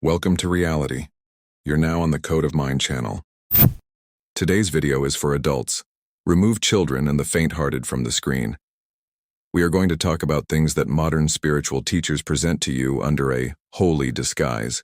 Welcome to reality. You're now on the Code of Mind channel. Today's video is for adults. Remove children and the faint-hearted from the screen. We are going to talk about things that modern spiritual teachers present to you under a holy disguise.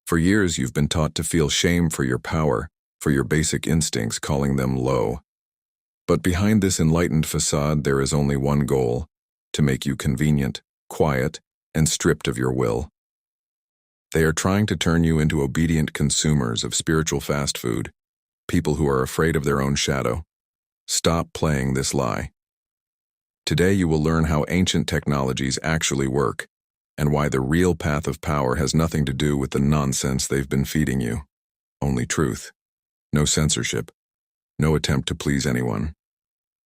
For years, you've been taught to feel shame for your power, for your basic instincts, calling them low. But behind this enlightened facade, there is only one goal: to make you convenient, quiet, and stripped of your will. They are trying to turn you into obedient consumers of spiritual fast food, people who are afraid of their own shadow. Stop playing this lie. Today you will learn how ancient technologies actually work, and why the real path of power has nothing to do with the nonsense they've been feeding you. Only truth. No censorship. No attempt to please anyone.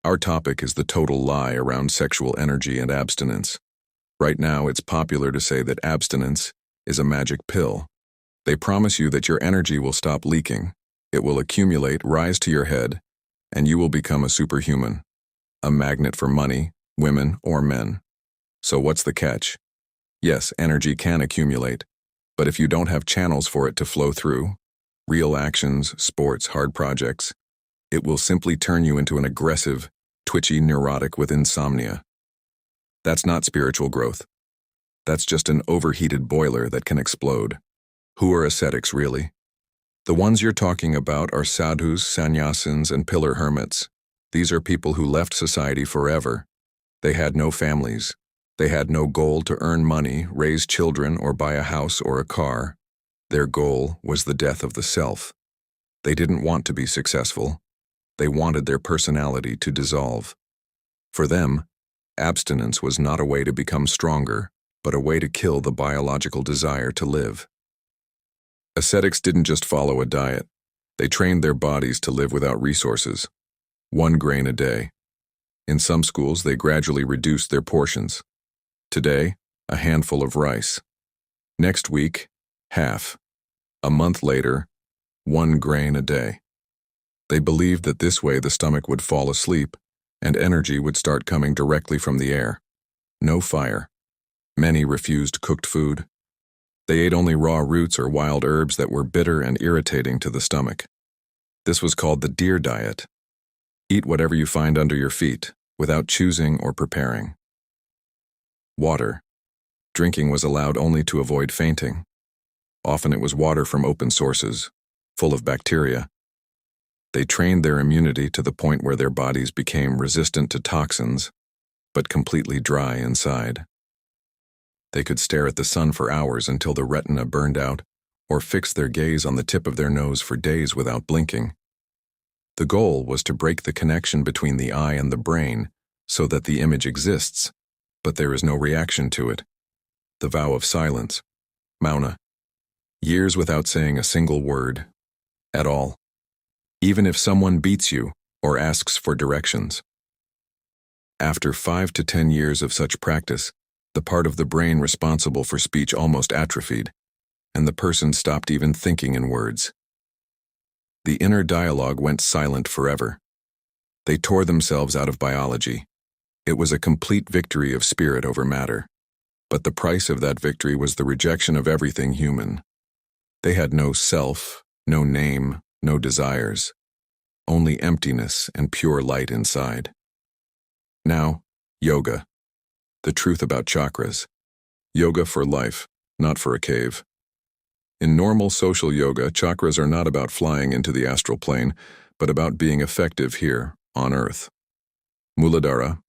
Our topic is the total lie around sexual energy and abstinence. Right now, it's popular to say that abstinence is a magic pill. They promise you that your energy will stop leaking, it will accumulate, rise to your head, and you will become a superhuman, a magnet for money, women, or men. So what's the catch? Yes, energy can accumulate, but if you don't have channels for it to flow through, real actions, sports, hard projects, it will simply turn you into an aggressive, twitchy neurotic with insomnia. That's not spiritual growth. That's just an overheated boiler that can explode. Who are ascetics, really? The ones you're talking about are sadhus, sannyasins, and pillar hermits. These are people who left society forever. They had no families. They had no goal to earn money, raise children, or buy a house or a car. Their goal was the death of the self. They didn't want to be successful. They wanted their personality to dissolve. For them, abstinence was not a way to become stronger, but a way to kill the biological desire to live. Ascetics didn't just follow a diet. They trained their bodies to live without resources. 1 grain a day. In some schools, they gradually reduced their portions. Today, a handful of rice. Next week, half. A month later, 1 grain a day. They believed that this way the stomach would fall asleep and energy would start coming directly from the air. No fire. Many refused cooked food. They ate only raw roots or wild herbs that were bitter and irritating to the stomach. This was called the deer diet. Eat whatever you find under your feet, without choosing or preparing. Water. Drinking was allowed only to avoid fainting. Often it was water from open sources, full of bacteria. They trained their immunity to the point where their bodies became resistant to toxins, but completely dry inside. They could stare at the sun for hours until the retina burned out, or fix their gaze on the tip of their nose for days without blinking. The goal was to break the connection between the eye and the brain so that the image exists, but there is no reaction to it. The vow of silence, mauna. Years without saying a single word, at all. Even if someone beats you or asks for directions. After 5 to 10 years of such practice, the part of the brain responsible for speech almost atrophied, and the person stopped even thinking in words. The inner dialogue went silent forever. They tore themselves out of biology. It was a complete victory of spirit over matter. But the price of that victory was the rejection of everything human. They had no self, no name, no desires. Only emptiness and pure light inside. Now, yoga. The truth about chakras. Yoga for life, not for a cave. In normal social yoga, chakras are not about flying into the astral plane, but about being effective here, on Earth. Muladhara,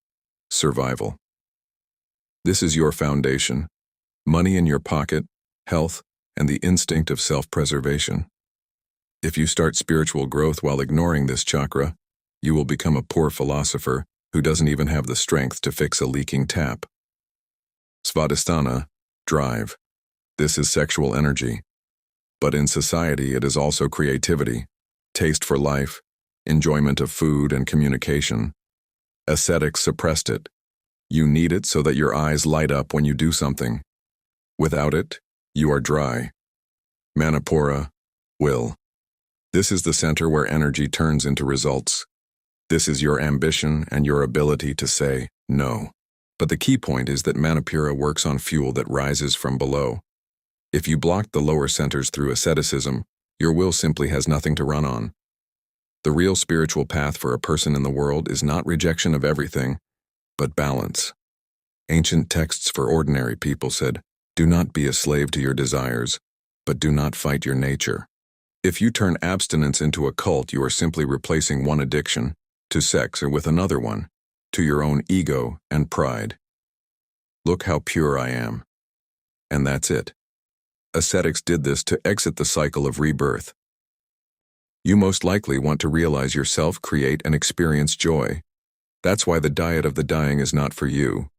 survival. This is your foundation, money in your pocket, health, and the instinct of self-preservation. If you start spiritual growth while ignoring this chakra, you will become a poor philosopher who doesn't even have the strength to fix a leaking tap. Svadhisthana, drive. This is sexual energy. But in society, it is also creativity, taste for life, enjoyment of food and communication. Ascetics suppressed it. You need it so that your eyes light up when you do something. Without it, you are dry. Manipura, will. This is the center where energy turns into results. This is your ambition and your ability to say no. But the key point is that Manipura works on fuel that rises from below. If you block the lower centers through asceticism, your will simply has nothing to run on. The real spiritual path for a person in the world is not rejection of everything, but balance. Ancient texts for ordinary people said, "Do not be a slave to your desires, but do not fight your nature." If you turn abstinence into a cult, you are simply replacing one addiction, to sex, or with another one, to your own ego and pride. Look how pure I am. And that's it. Ascetics did this to exit the cycle of rebirth. You most likely want to realize yourself, create, and experience joy. That's why the diet of the dying is not for you.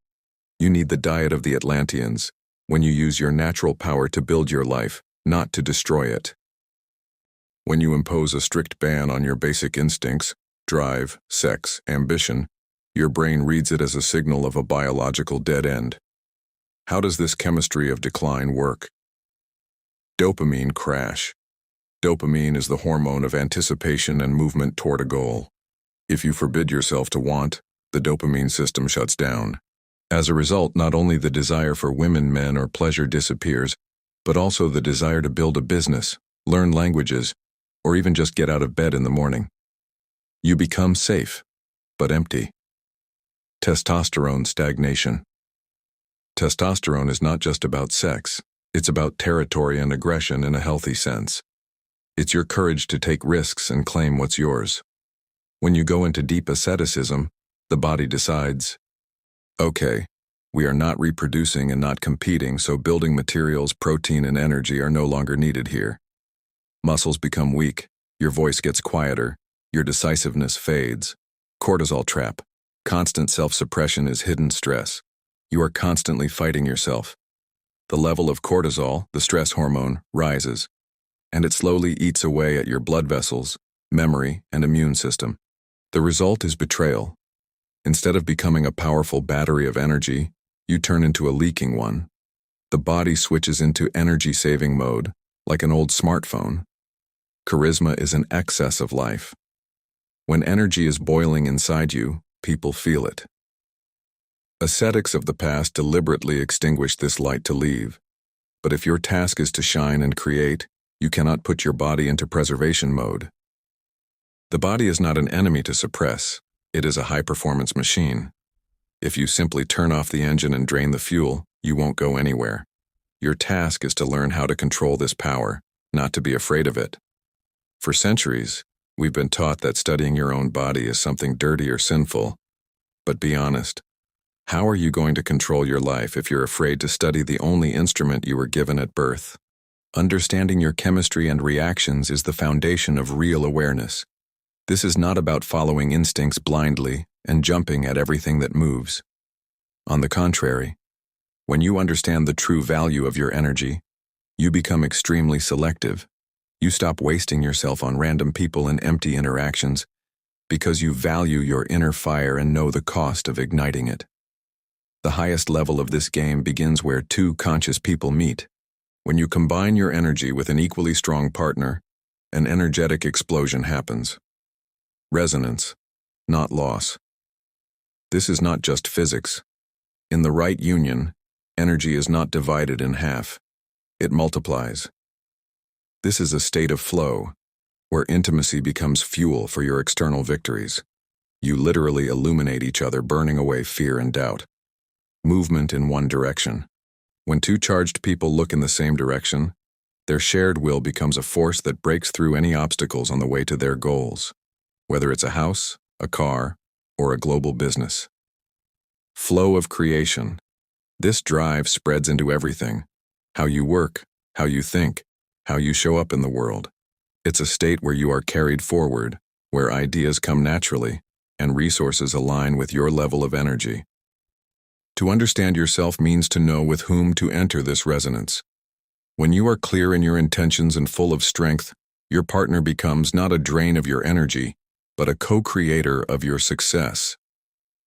You need the diet of the Atlanteans, when you use your natural power to build your life, not to destroy it. When you impose a strict ban on your basic instincts, drive, sex, ambition, your brain reads it as a signal of a biological dead end. How does this chemistry of decline work? Dopamine crash. Dopamine is the hormone of anticipation and movement toward a goal. If you forbid yourself to want, the dopamine system shuts down. As a result, not only the desire for women, men, or pleasure disappears, but also the desire to build a business, learn languages, or even just get out of bed in the morning. You become safe, but empty. Testosterone stagnation. Testosterone is not just about sex, it's about territory and aggression in a healthy sense. It's your courage to take risks and claim what's yours. When you go into deep asceticism, the body decides, okay, we are not reproducing and not competing, so building materials, protein, and energy are no longer needed here. Muscles become weak, your voice gets quieter, your decisiveness fades. Cortisol trap. Constant self-suppression is hidden stress. You are constantly fighting yourself. The level of cortisol, the stress hormone, rises, and it slowly eats away at your blood vessels, memory, and immune system. The result is betrayal. Instead of becoming a powerful battery of energy, you turn into a leaking one. The body switches into energy-saving mode, like an old smartphone. Charisma is an excess of life. When energy is boiling inside you, people feel it. Ascetics of the past deliberately extinguished this light to leave. But if your task is to shine and create, you cannot put your body into preservation mode. The body is not an enemy to suppress. It is a high-performance machine. If you simply turn off the engine and drain the fuel, you won't go anywhere. Your task is to learn how to control this power, not to be afraid of it. For centuries, we've been taught that studying your own body is something dirty or sinful. But be honest, how are you going to control your life if you're afraid to study the only instrument you were given at birth? Understanding your chemistry and reactions is the foundation of real awareness. This is not about following instincts blindly and jumping at everything that moves. On the contrary, when you understand the true value of your energy, you become extremely selective. You stop wasting yourself on random people and empty interactions because you value your inner fire and know the cost of igniting it. The highest level of this game begins where two conscious people meet. When you combine your energy with an equally strong partner, an energetic explosion happens. Resonance, not loss. This is not just physics. In the right union, energy is not divided in half. It multiplies. This is a state of flow, where intimacy becomes fuel for your external victories. You literally illuminate each other, burning away fear and doubt. Movement in one direction. When two charged people look in the same direction, their shared will becomes a force that breaks through any obstacles on the way to their goals, whether it's a house, a car, or a global business. Flow of creation. This drive spreads into everything. How you work, how you think, how you show up in the world. It's a state where you are carried forward, where ideas come naturally, and resources align with your level of energy. To understand yourself means to know with whom to enter this resonance. When you are clear in your intentions and full of strength, your partner becomes not a drain of your energy, but a co-creator of your success.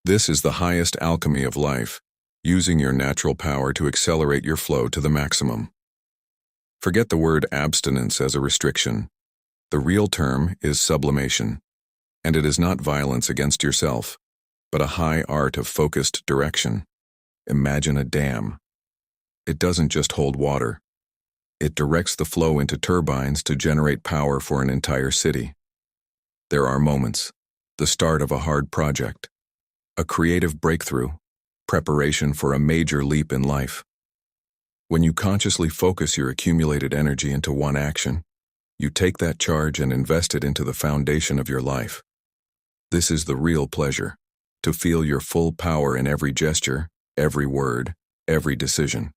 This is the highest alchemy of life, using your natural power to accelerate your flow to the maximum. Forget the word abstinence as a restriction. The real term is sublimation, and it is not violence against yourself, but a high art of focused direction. Imagine a dam. It doesn't just hold water. It directs the flow into turbines to generate power for an entire city. There are moments, the start of a hard project, a creative breakthrough, preparation for a major leap in life. When you consciously focus your accumulated energy into one action, you take that charge and invest it into the foundation of your life. This is the real pleasure, to feel your full power in every gesture, every word, every decision.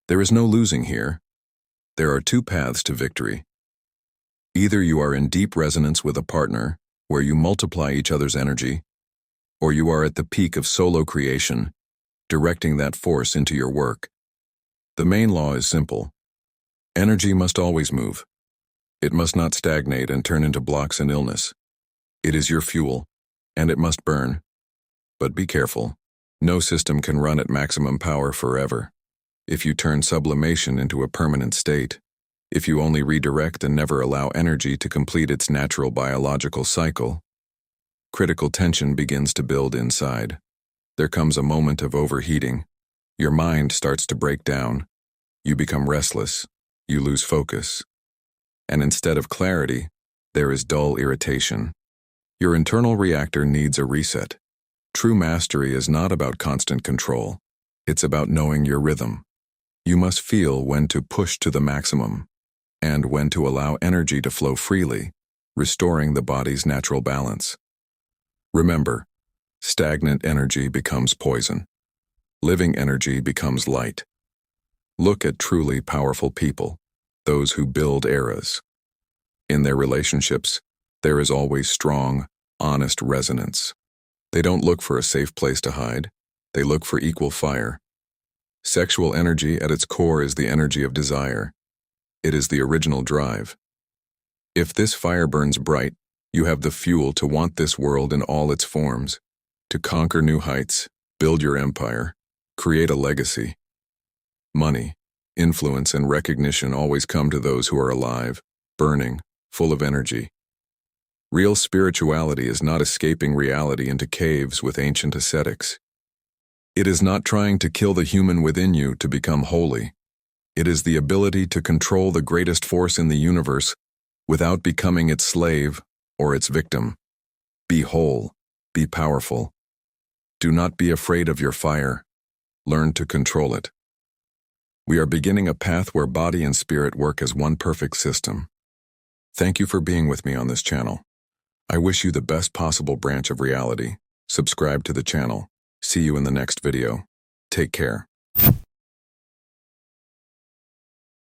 There is no losing here. There are two paths to victory. Either you are in deep resonance with a partner, where you multiply each other's energy, or you are at the peak of solo creation, directing that force into your work. The main law is simple. Energy must always move. It must not stagnate and turn into blocks and illness. It is your fuel, and it must burn. But be careful. No system can run at maximum power forever. If you turn sublimation into a permanent state, if you only redirect and never allow energy to complete its natural biological cycle, critical tension begins to build inside. There comes a moment of overheating. Your mind starts to break down. You become restless. You lose focus. And instead of clarity, there is dull irritation. Your internal reactor needs a reset. True mastery is not about constant control. It's about knowing your rhythm. You must feel when to push to the maximum, and when to allow energy to flow freely, restoring the body's natural balance. Remember, stagnant energy becomes poison. Living energy becomes light. Look at truly powerful people, those who build eras. In their relationships, there is always strong, honest resonance. They don't look for a safe place to hide. They look for equal fire. Sexual energy at its core is the energy of desire. It is the original drive. If this fire burns bright, you have the fuel to want this world in all its forms, to conquer new heights, build your empire, create a legacy. Money, influence, and recognition always come to those who are alive, burning, full of energy. Real spirituality is not escaping reality into caves with ancient ascetics. It is not trying to kill the human within you to become holy. It is the ability to control the greatest force in the universe without becoming its slave or its victim. Be whole. Be powerful. Do not be afraid of your fire. Learn to control it. We are beginning a path where body and spirit work as one perfect system. Thank you for being with me on this channel. I wish you the best possible branch of reality. Subscribe to the channel. See you in the next video. Take care.